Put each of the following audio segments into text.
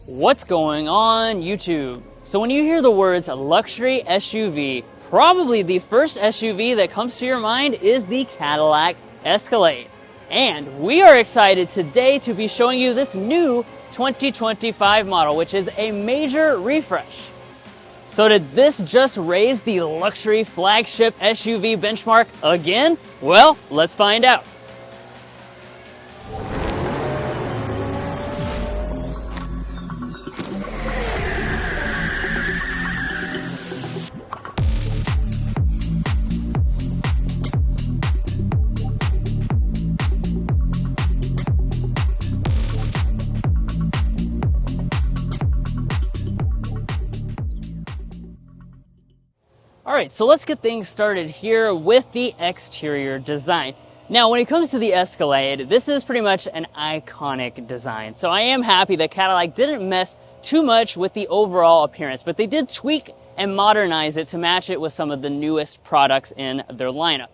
What's going on YouTube? So when you hear the words luxury SUV, probably the first SUV that comes to your mind is the Cadillac Escalade. And we are excited today to be showing you this new 2025 model, which is a major refresh. So did this just raise the luxury flagship SUV benchmark again? Well, let's find out. Alright, so let's get things started here with the exterior design. Now, when it comes to the Escalade, this is pretty much an iconic design. So I am happy that Cadillac didn't mess too much with the overall appearance, but they did tweak and modernize it to match it with some of the newest products in their lineup.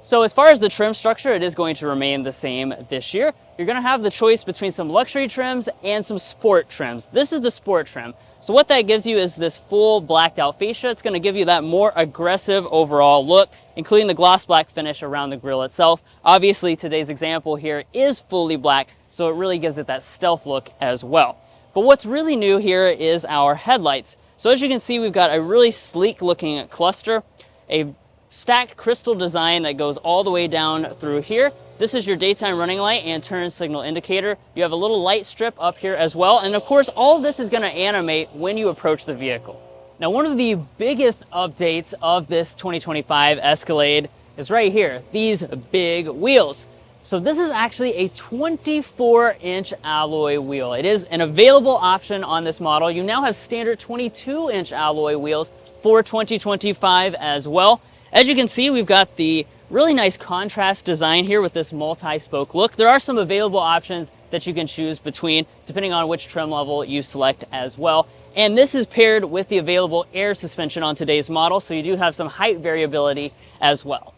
So as far as the trim structure, it is going to remain the same this year. You're going to have the choice between some luxury trims and some sport trims. This is the sport trim. So what that gives you is this full blacked out fascia. It's going to give you that more aggressive overall look, including the gloss black finish around the grille itself. Obviously, today's example here is fully black, so it really gives it that stealth look as well. But what's really new here is our headlights. So as you can see, we've got a really sleek looking cluster, a stacked crystal design that goes all the way down through here. This is your daytime running light and turn signal indicator. You have a little light strip up here as well. And of course, all of this is going to animate when you approach the vehicle. Now, one of the biggest updates of this 2025 Escalade is right here, these big wheels. So this is actually a 24-inch alloy wheel. It is an available option on this model. You now have standard 22-inch alloy wheels for 2025 as well. As you can see, we've got the really nice contrast design here with this multi-spoke look. There are some available options that you can choose between, depending on which trim level you select as well. And this is paired with the available air suspension on today's model, so you do have some height variability as well.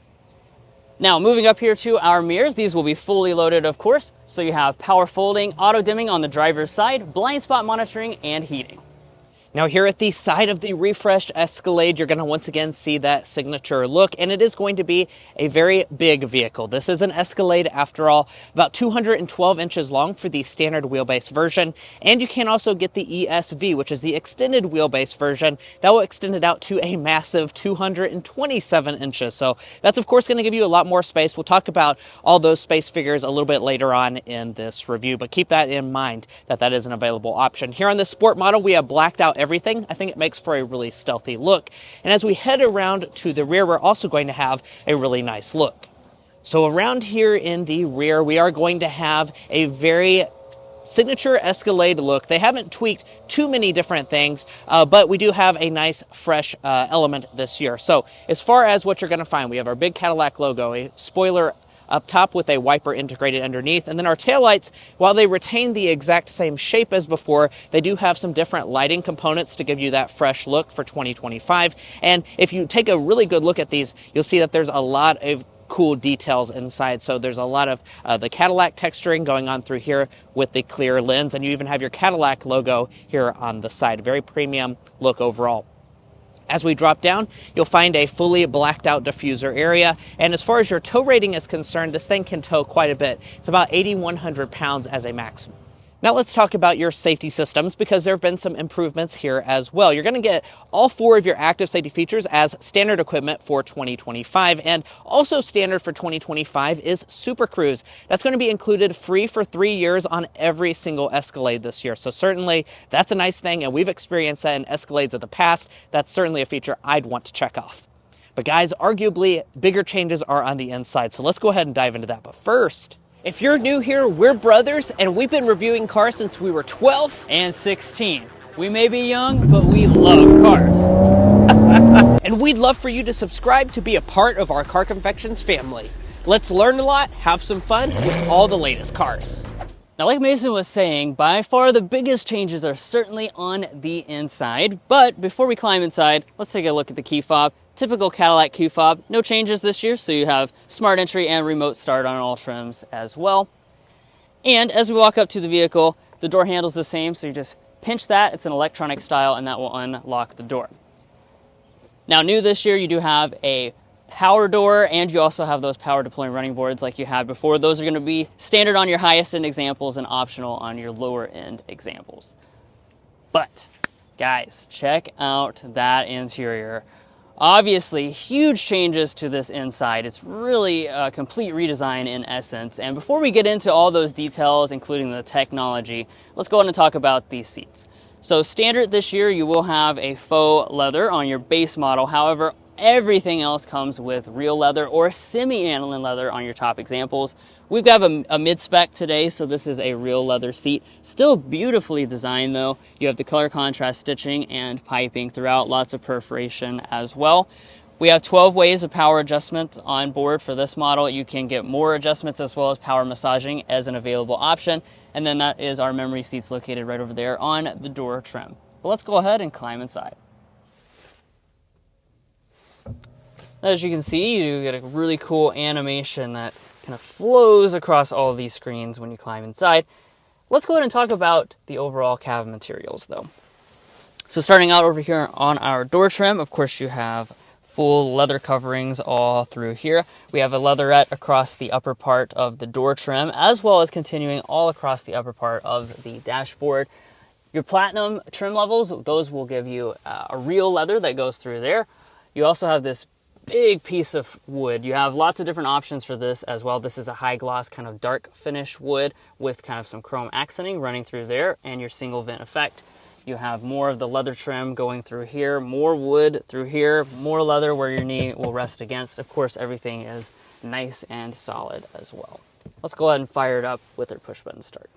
Now, moving up here to our mirrors, these will be fully loaded, of course. So you have power folding, auto dimming on the driver's side, blind spot monitoring, and heating. Now here at the side of the refreshed Escalade, you're going to once again see that signature look, and it is going to be a very big vehicle. This is an Escalade after all, about 212 inches long for the standard wheelbase version, and you can also get the ESV, which is the extended wheelbase version. That will extend it out to a massive 227 inches. So that's of course going to give you a lot more space. We'll talk about all those space figures a little bit later on in this review, but keep that in mind that that is an available option. Here on the Sport model, we have blacked out everything. I think it makes for a really stealthy look. And as we head around to the rear, we're also going to have a really nice look. So around here in the rear, we are going to have a very signature Escalade look. They haven't tweaked too many different things, but we do have a nice fresh element this year. So as far as what you're going to find, we have our big Cadillac logo, a spoiler up top with a wiper integrated underneath. And then our taillights, while they retain the exact same shape as before, they do have some different lighting components to give you that fresh look for 2025. And if you take a really good look at these, you'll see that there's a lot of cool details inside. So there's a lot of the Cadillac texturing going on through here with the clear lens. And you even have your Cadillac logo here on the side. Very premium look overall. As we drop down, you'll find a fully blacked out diffuser area. And as far as your tow rating is concerned, this thing can tow quite a bit. It's about 8,100 pounds as a maximum. Now let's talk about your safety systems, because there have been some improvements here as well. You're going to get all 4 of your active safety features as standard equipment for 2025, and also standard for 2025 is Super Cruise. That's going to be included free for 3 years on every single Escalade this year. So certainly that's a nice thing, and we've experienced that in Escalades of the past. That's certainly a feature I'd want to check off. But guys, arguably bigger changes are on the inside, so let's go ahead and dive into that. But first, if you're new here, we're brothers, and we've been reviewing cars since we were 12 and 16. We may be young, but we love cars. And we'd love for you to subscribe to be a part of our Car Confections family. Let's learn a lot, have some fun with all the latest cars. Now, like Mason was saying, by far the biggest changes are certainly on the inside. But before we climb inside, let's take a look at the key fob. Typical Cadillac key fob, no changes this year, so you have smart entry and remote start on all trims as well. And as we walk up to the vehicle, the door handle's the same, so you just pinch that, it's an electronic style, and that will unlock the door. Now, new this year, you do have a power door, and you also have those power deploying running boards like you had before. Those are going to be standard on your highest end examples and optional on your lower end examples. But guys, check out that interior. Obviously, huge changes to this inside. It's really a complete redesign in essence. And before we get into all those details, including the technology, let's go ahead and talk about these seats. So standard this year, you will have a faux leather on your base model. However, everything else comes with real leather or semi-aniline leather on your top examples. We've got a mid-spec today, so this is a real leather seat. Still beautifully designed though. You have the color contrast stitching and piping throughout, lots of perforation as well. We have 12 ways of power adjustment on board for this model. You can get more adjustments as well as power massaging as an available option. And then that is our memory seats located right over there on the door trim. But let's go ahead and climb inside. As you can see, you get a really cool animation that kind of flows across all of these screens when you climb inside. Let's go ahead and talk about the overall cabin materials though. So starting out over here on our door trim, of course you have full leather coverings all through here. We have a leatherette across the upper part of the door trim, as well as continuing all across the upper part of the dashboard. Your platinum trim levels, those will give you a real leather that goes through there. You also have this big piece of wood. You have lots of different options for this as well. This is a high gloss kind of dark finish wood with kind of some chrome accenting running through there and your single vent effect. You have more of the leather trim going through here, more wood through here, more leather where your knee will rest against. Of course, everything is nice and solid as well. Let's go ahead and fire it up with our push button start.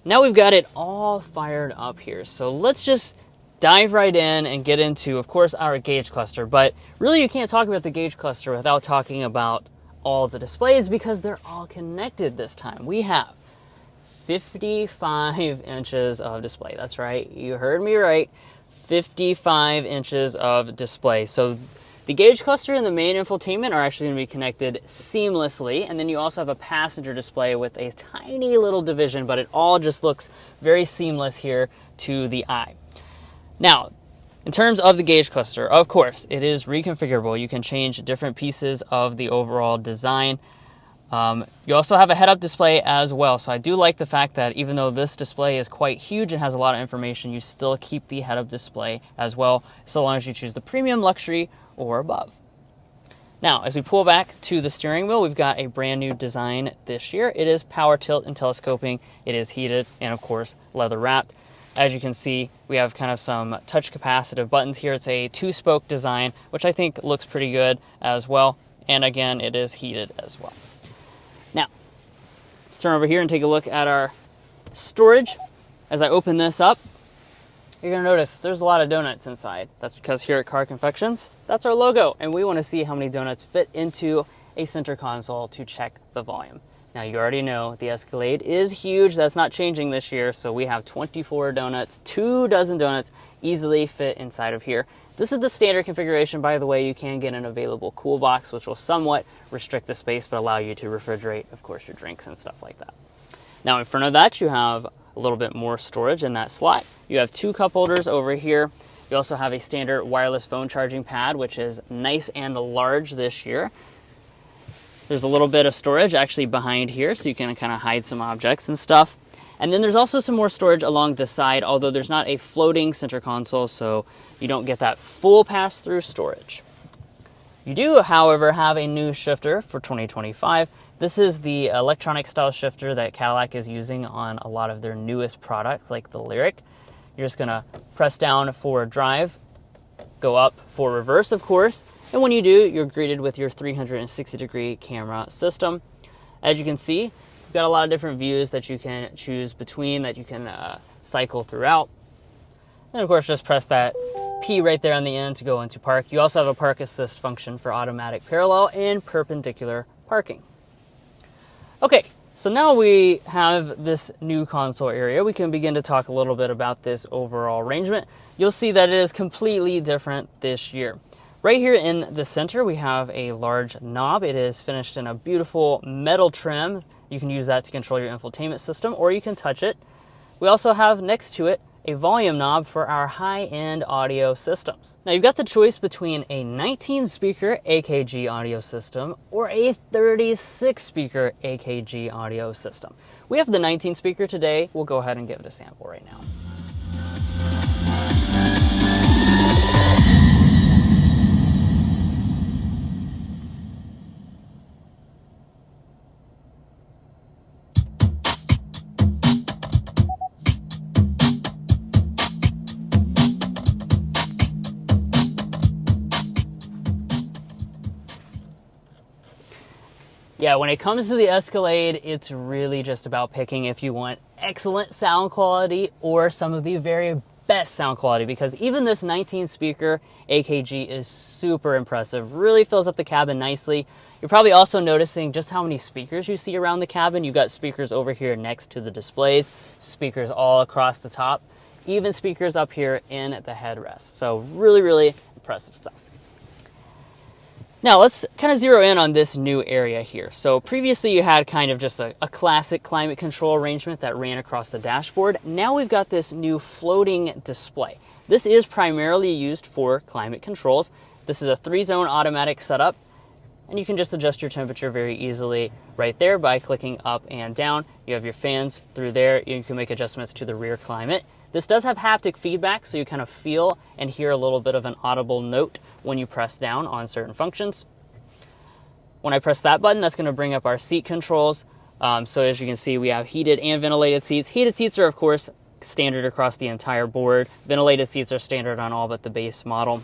Now we've got it all fired up here, so let's just dive right in and get into, of course, our gauge cluster. But really, you can't talk about the gauge cluster without talking about all the displays because they're all connected this time. We have 55 inches of display. That's right, you heard me right, 55 inches of display. So the gauge cluster and the main infotainment are actually going to be connected seamlessly, and then you also have a passenger display with a tiny little division, but it all just looks very seamless here to the eye. Now, in terms of the gauge cluster, of course, it is reconfigurable. You can change different pieces of the overall design. You also have a head-up display as well, so I do like the fact that even though this display is quite huge and has a lot of information, you still keep the head-up display as well, so long as you choose the premium, luxury, or above. Now, as we pull back to the steering wheel, we've got a brand new design this year. It is power tilt and telescoping. It is heated and, of course, leather wrapped. As you can see, we have kind of some touch capacitive buttons here. It's a two-spoke design, which I think looks pretty good as well. And again, it is heated as well. Now, let's turn over here and take a look at our storage. As I open this up, you're going to notice there's a lot of donuts inside. That's because here at Car Confections, that's our logo, and we want to see how many donuts fit into a center console to check the volume. Now, you already know the Escalade is huge. That's not changing this year, so we have 24 donuts, 2 dozen donuts easily fit inside of here. This is the standard configuration, by the way. You can get an available cool box, which will somewhat restrict the space, but allow you to refrigerate, of course, your drinks and stuff like that. Now, in front of that, you have a little bit more storage in that slot. You have 2 cup holders over here. You also have a standard wireless phone charging pad, which is nice and large this year. There's a little bit of storage actually behind here, so you can kind of hide some objects and stuff. And then there's also some more storage along the side, although there's not a floating center console, so you don't get that full pass-through storage. You do, however, have a new shifter for 2025. This is the electronic style shifter that Cadillac is using on a lot of their newest products, like the Lyriq. You're just going to press down for drive, go up for reverse, of course, and when you do, you're greeted with your 360-degree camera system. As you can see, you've got a lot of different views that you can choose between, that you can cycle throughout. And of course, just press that P right there on the end to go into park. You also have a park assist function for automatic parallel and perpendicular parking. Okay, so now we have this new console area. We can begin to talk a little bit about this overall arrangement. You'll see that it is completely different this year. Right here in the center, we have a large knob. It is finished in a beautiful metal trim. You can use that to control your infotainment system, or you can touch it. We also have next to it a volume knob for our high-end audio systems. Now you've got the choice between a 19-speaker AKG audio system or a 36-speaker AKG audio system. We have the 19-speaker today. We'll go ahead and give it a sample right now. Yeah, when it comes to the Escalade, it's really just about picking if you want excellent sound quality or some of the very best sound quality, because even this 19-speaker AKG is super impressive, really fills up the cabin nicely. You're probably also noticing just how many speakers you see around the cabin. You've got speakers over here next to the displays, speakers all across the top, even speakers up here in the headrest. So really, really impressive stuff. Now let's kind of zero in on this new area here. So previously you had kind of just a classic climate control arrangement that ran across the dashboard. Now we've got this new floating display. This is primarily used for climate controls. This is a 3-zone automatic setup, and you can just adjust your temperature very easily right there by clicking up and down. You have your fans through there. You can make adjustments to the rear climate. This does have haptic feedback, so you kind of feel and hear a little bit of an audible note when you press down on certain functions. When I press that button, that's going to bring up our seat controls. So as you can see, we have heated and ventilated seats. Heated seats are, of course, standard across the entire board. Ventilated seats are standard on all but the base model.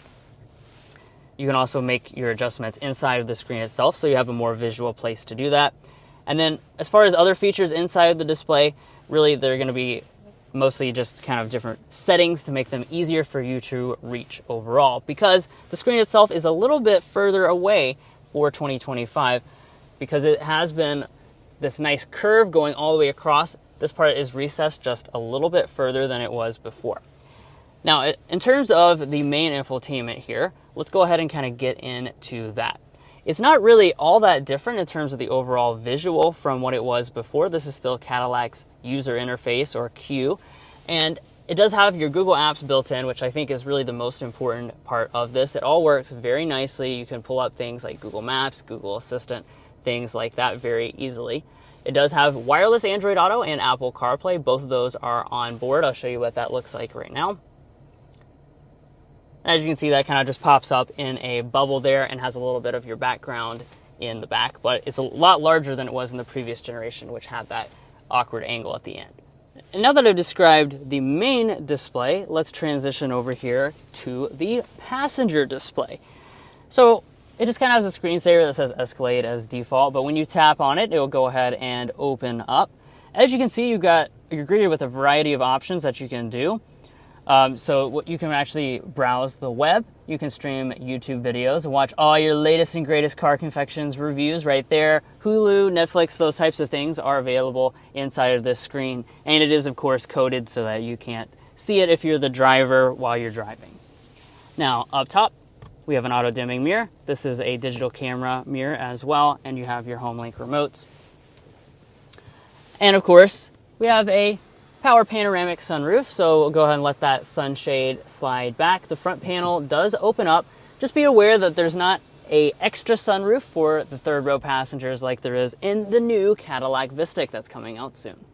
You can also make your adjustments inside of the screen itself, so you have a more visual place to do that. And then as far as other features inside of the display, really they're going to be mostly just kind of different settings to make them easier for you to reach overall, because the screen itself is a little bit further away for 2025 because it has been this nice curve going all the way across. This part is recessed just a little bit further than it was before. Now, in terms of the main infotainment here, let's go ahead and kind of get into that. It's not really all that different in terms of the overall visual from what it was before. This is still Cadillac's user interface, or Q, and it does have your Google Apps built in, which I think is really the most important part of this. It all works very nicely. You can pull up things like Google Maps, Google Assistant, things like that very easily. It does have wireless Android Auto and Apple CarPlay. Both of those are on board. I'll show you what that looks like right now. As you can see, that kind of just pops up in a bubble there and has a little bit of your background in the back, but it's a lot larger than it was in the previous generation, which had that awkward angle at the end. And now that I've described the main display, let's transition over here to the passenger display. So it just kind of has a screensaver that says Escalade as default, but when you tap on it, it will go ahead and open up. As you can see, you're greeted with a variety of options that you can do. So you can actually browse the web, you can stream YouTube videos, watch all your latest and greatest car confections reviews right there. Hulu, Netflix, those types of things are available inside of this screen. And it is, of course, coded so that you can't see it if you're the driver while you're driving. Now, up top, we have an auto-dimming mirror. This is a digital camera mirror as well, and you have your HomeLink remotes. And, of course, we have a power panoramic sunroof, so we'll go ahead and let that sunshade slide back. The front panel does open up. Just be aware that there's not an extra sunroof for the third row passengers like there is in the new Cadillac Vistiq that's coming out soon.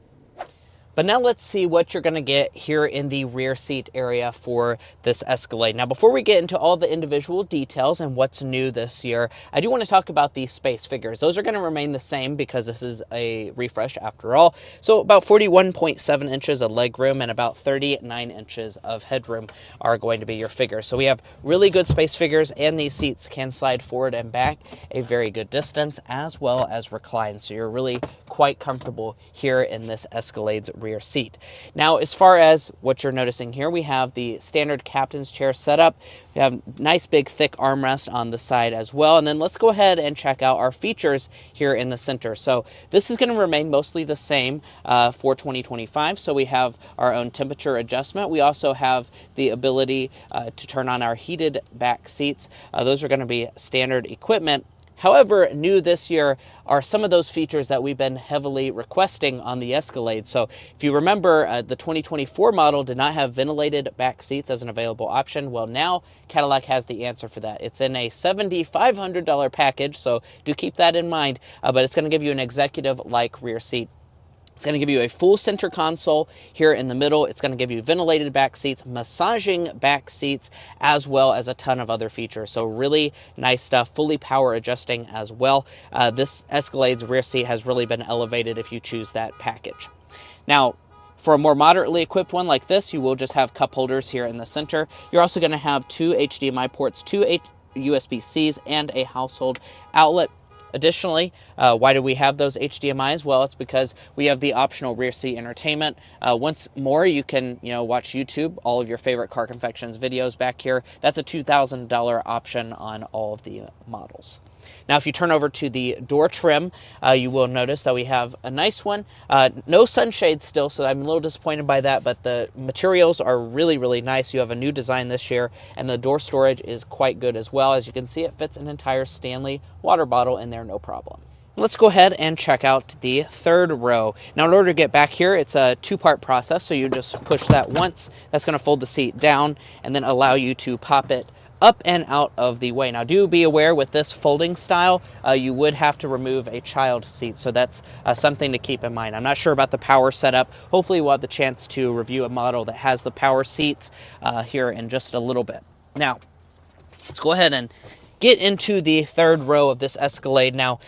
But now let's see what you're going to get here in the rear seat area for this Escalade. Now, before we get into all the individual details and what's new this year, I do want to talk about the space figures. Those are going to remain the same because this is a refresh after all. So about 41.7 inches of legroom and about 39 inches of headroom are going to be your figures. So we have really good space figures, and these seats can slide forward and back a very good distance as well as recline. So you're really quite comfortable here in this Escalade's rear seat. Now, as far as what you're noticing here, we have the standard captain's chair setup. We have nice big thick armrest on the side as well. And then let's go ahead and check out our features here in the center. So this is going to remain mostly the same for 2025. So we have our own temperature adjustment. We also have the ability to turn on our heated back seats. Those are going to be standard equipment. However, new this year are some of those features that we've been heavily requesting on the Escalade. So if you remember, the 2024 model did not have ventilated back seats as an available option. Well, now Cadillac has the answer for that. It's in a $7,500 package, so do keep that in mind, but it's going to give you an executive-like rear seat. It's going to give you a full center console here in the middle. It's going to give you ventilated back seats, massaging back seats, as well as a ton of other features. So really nice stuff, fully power adjusting as well. This Escalade's rear seat has really been elevated if you choose that package. Now, for a more moderately equipped one like this, you will just have cup holders here in the center. You're also going to have 2 HDMI ports, 2 USB-Cs, and a household outlet. Additionally, why do we have those HDMIs? Well, it's because we have the optional rear seat entertainment. Once more, you can watch YouTube, all of your favorite Car Confections videos back here. That's a $2,000 option on all of the models. Now, if you turn over to the door trim, you will notice that we have a nice one. No sunshades still, so I'm a little disappointed by that, but the materials are really, really nice. You have a new design this year, and the door storage is quite good as well. As you can see, it fits an entire Stanley water bottle in there, no problem. Let's go ahead and check out the third row. Now, in order to get back here, it's a two-part process, so you just push that once. That's going to fold the seat down and then allow you to pop it up and out of the way. Now, do be aware with this folding style, you would have to remove a child seat, so that's something to keep in mind. I'm not sure about the power setup. Hopefully, we'll have the chance to review a model that has the power seats here in just a little bit. Now, let's go ahead and get into the third row of this Escalade. Now,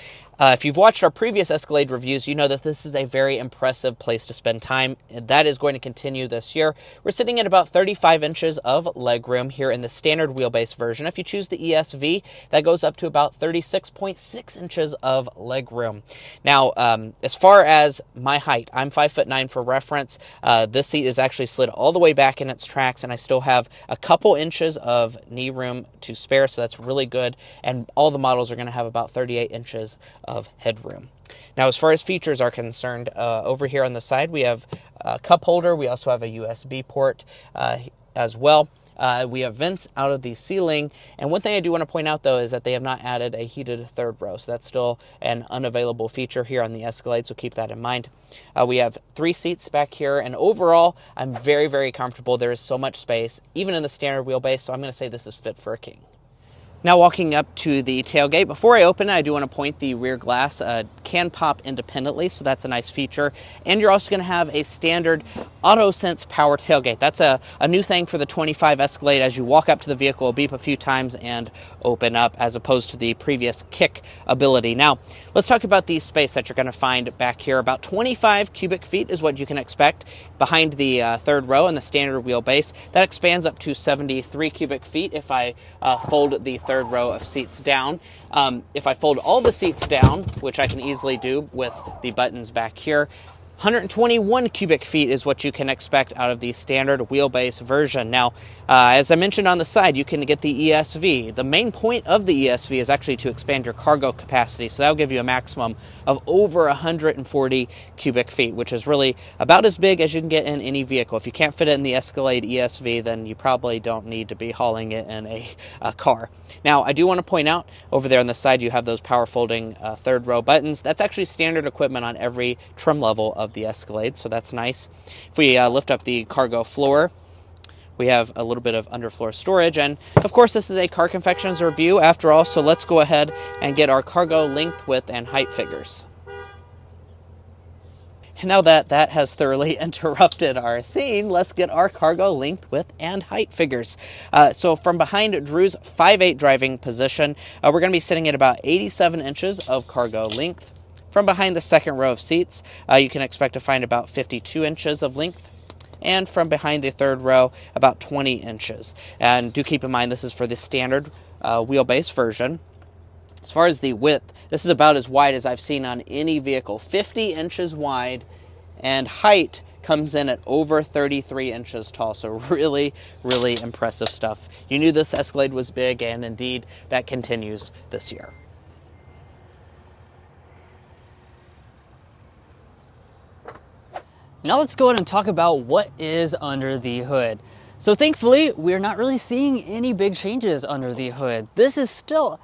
if you've watched our previous Escalade reviews, you know that this is a very impressive place to spend time. That is going to continue this year. We're sitting at about 35 inches of legroom here in the standard wheelbase version. If you choose the ESV, that goes up to about 36.6 inches of legroom. Now, as far as my height, I'm 5'9" for reference. This seat is actually slid all the way back in its tracks, and I still have a couple inches of knee room to spare, so that's really good. And all the models are going to have about 38 inches of headroom. Now, as far as features are concerned, over here on the side, we have a cup holder. We also have a USB port as well. We have vents out of the ceiling. And one thing I do want to point out, though, is that they have not added a heated third row. So that's still an unavailable feature here on the Escalade, so keep that in mind. We have 3 seats back here, and overall, I'm very, very comfortable. There is so much space, even in the standard wheelbase, so I'm going to say this is fit for a king. Now, walking up to the tailgate, before I open it, I do want to point the rear glass can pop independently, so that's a nice feature. And you're also going to have a standard AutoSense power tailgate. That's a new thing for the 25 Escalade. As you walk up to the vehicle, it'll beep a few times and open up, as opposed to the previous kick ability. Now, let's talk about the space that you're going to find back here. About 25 cubic feet is what you can expect behind the third row in the standard wheelbase. That expands up to 73 cubic feet if I fold the third row of seats down. If I fold all the seats down, which I can easily do with the buttons back here, 121 cubic feet is what you can expect out of the standard wheelbase version. Now, as I mentioned on the side, you can get the ESV. The main point of the ESV is actually to expand your cargo capacity, so that'll give you a maximum of over 140 cubic feet, which is really about as big as you can get in any vehicle. If you can't fit it in the Escalade ESV, then you probably don't need to be hauling it in a car. Now, I do want to point out, over there on the side, you have those power folding third row buttons. That's actually standard equipment on every trim level of the Escalade, so that's nice. If we lift up the cargo floor, we have a little bit of underfloor storage, and of course this is a Car Confections review after all, so let's go ahead and get our cargo length, width, and height figures. Now that has thoroughly interrupted our scene, let's get our cargo length, width, and height figures. So from behind Drew's 5'8" driving position, we're going to be sitting at about 87 inches of cargo length. From behind the second row of seats, you can expect to find about 52 inches of length. And from behind the third row, about 20 inches. And do keep in mind, this is for the standard wheelbase version. As far as the width, this is about as wide as I've seen on any vehicle. 50 inches wide, and height comes in at over 33 inches tall. So really, really impressive stuff. You knew this Escalade was big, and indeed that continues this year. Now let's go ahead and talk about what is under the hood. So thankfully, we're not really seeing any big changes under the hood. This is still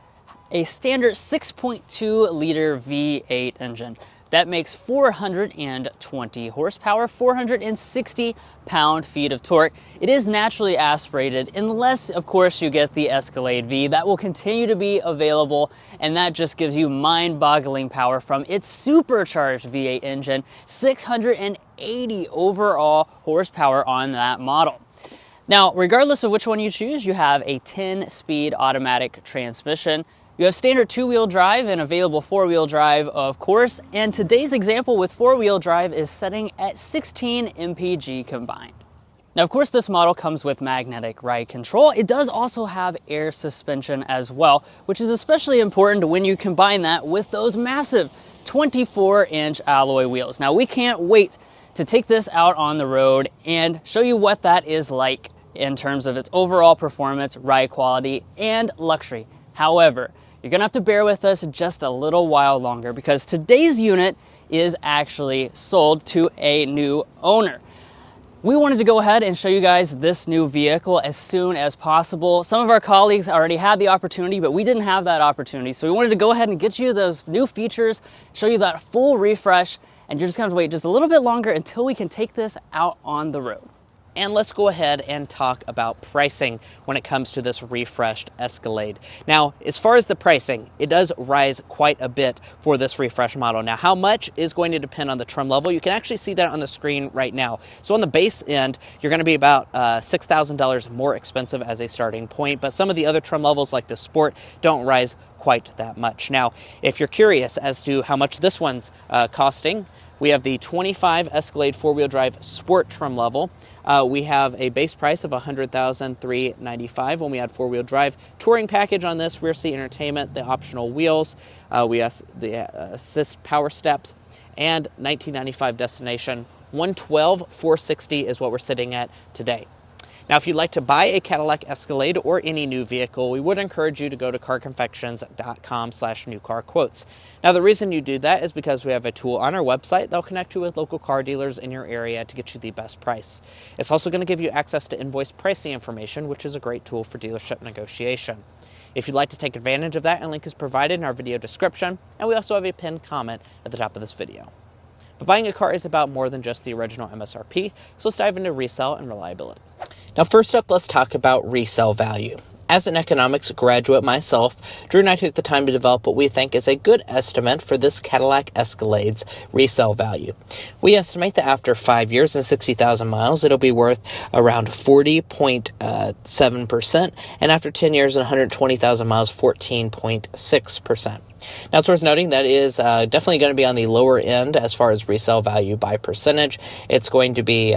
a standard 6.2 liter V8 engine. That makes 420 horsepower, 460 pound-feet of torque. It is naturally aspirated, unless, of course, you get the Escalade V. That will continue to be available, and that just gives you mind-boggling power from its supercharged V8 engine, 680 overall horsepower on that model. Now, regardless of which one you choose, you have a 10-speed automatic transmission. You have standard two-wheel drive and available four-wheel drive, of course, and today's example with four-wheel drive is setting at 16 mpg combined. Now, of course, this model comes with magnetic ride control. It does also have air suspension as well, which is especially important when you combine that with those massive 24-inch alloy wheels. Now, we can't wait to take this out on the road and show you what that is like in terms of its overall performance, ride quality, and luxury. However, you're gonna have to bear with us just a little while longer because today's unit is actually sold to a new owner. We wanted to go ahead and show you guys this new vehicle as soon as possible. Some of our colleagues already had the opportunity, but we didn't have that opportunity. So we wanted to go ahead and get you those new features, show you that full refresh, and you're just gonna have to wait just a little bit longer until we can take this out on the road. And let's go ahead and talk about pricing when it comes to this refreshed Escalade. Now, as far as the pricing, it does rise quite a bit for this refresh model. Now, how much is going to depend on the trim level? You can actually see that on the screen right now. So on the base end, you're going to be about $6,000 more expensive as a starting point, but some of the other trim levels like the Sport don't rise quite that much. Now, if you're curious as to how much this one's costing, we have the 25 Escalade four-wheel drive Sport trim level. We have a base price of $100,395 when we add four-wheel drive. Touring package on this, rear seat entertainment, the optional wheels, we have the assist power steps, and $1995 destination. $112,460 is what we're sitting at today. Now, if you'd like to buy a Cadillac Escalade or any new vehicle, we would encourage you to go to carconfections.com/newcarquotes. Now, the reason you do that is because we have a tool on our website that'll connect you with local car dealers in your area to get you the best price. It's also going to give you access to invoice pricing information, which is a great tool for dealership negotiation. If you'd like to take advantage of that, a link is provided in our video description, and we also have a pinned comment at the top of this video. But buying a car is about more than just the original MSRP, so let's dive into resale and reliability. Now, first up, let's talk about resale value. As an economics graduate myself, Drew and I took the time to develop what we think is a good estimate for this Cadillac Escalade's resale value. We estimate that after 5 years and 60,000 miles, it'll be worth around 40.7%, and after 10 years and 120,000 miles, 14.6%. Now, it's worth noting that is definitely going to be on the lower end as far as resale value by percentage. It's going to be,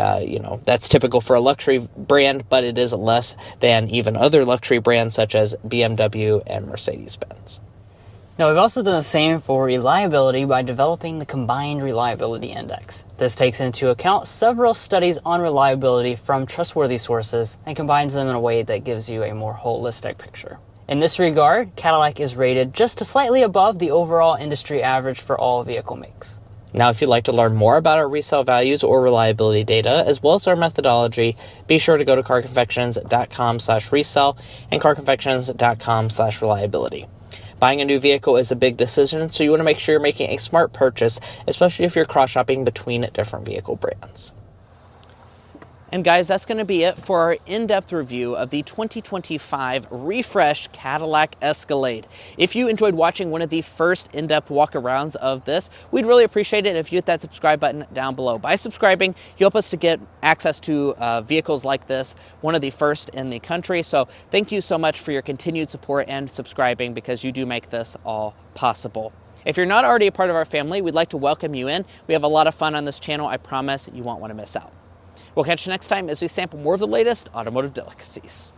that's typical for a luxury brand, but it is less than even other luxury brands such as BMW and Mercedes-Benz. Now, we've also done the same for reliability by developing the Combined Reliability Index. This takes into account several studies on reliability from trustworthy sources and combines them in a way that gives you a more holistic picture. In this regard, Cadillac is rated just slightly above the overall industry average for all vehicle makes. Now, if you'd like to learn more about our resale values or reliability data, as well as our methodology, be sure to go to carconfections.com/resale and carconfections.com/reliability. Buying a new vehicle is a big decision, so you want to make sure you're making a smart purchase, especially if you're cross-shopping between different vehicle brands. And guys, that's going to be it for our in-depth review of the 2025 refreshed Cadillac Escalade. If you enjoyed watching one of the first in-depth walkarounds of this, we'd really appreciate it if you hit that subscribe button down below. By subscribing, you help us to get access to vehicles like this, one of the first in the country. So thank you so much for your continued support and subscribing, because you do make this all possible. If you're not already a part of our family, we'd like to welcome you in. We have a lot of fun on this channel. I promise you won't want to miss out. We'll catch you next time as we sample more of the latest automotive delicacies.